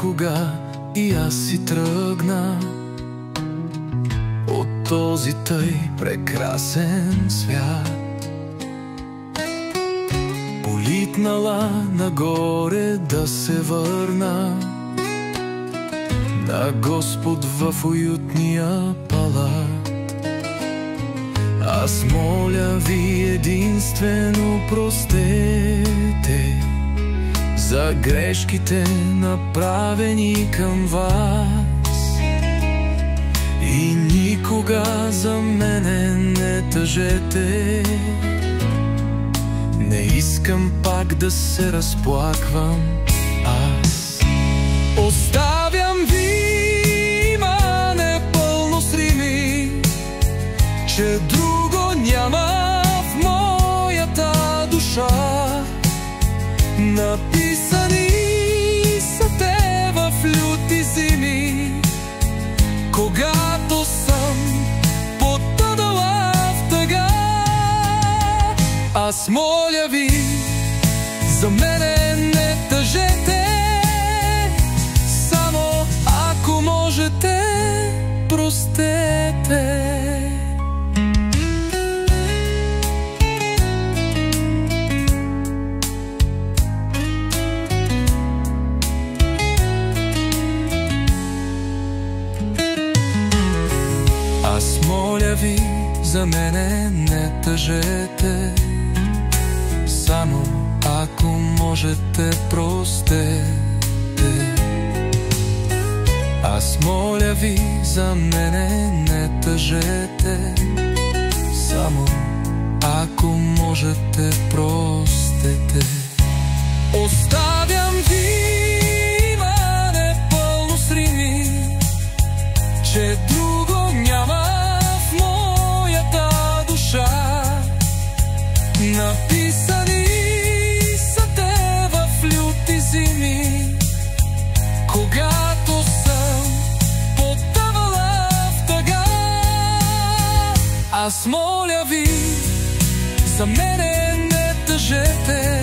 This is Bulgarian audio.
някога и аз си тръгна от този тъй прекрасен свят. Политнала нагоре да се върна на Господ в уютния палат. Аз моля ви единствено простете за грешките, направени към вас, и никога за мене не тъжете. Не искам пак да се разплаквам аз. Оставям ви, има непълно с рими, че друго няма в моята душа. Написани са те в люти зими, когато съм потънала в тъга. Аз моля ви, за мене не тъжете, само ако можете, простете. Аз моля ви, за мене не тъжете, само ако можете, простете. Аз моля ви, за мене не тъжете, само ако можете, простете. Оставям ви, има непълно с рими, че друго няма в моята душа. Написани са те в люти зими, когато съм потъвала в тъга. Аз моля ви, за мене не тъжете,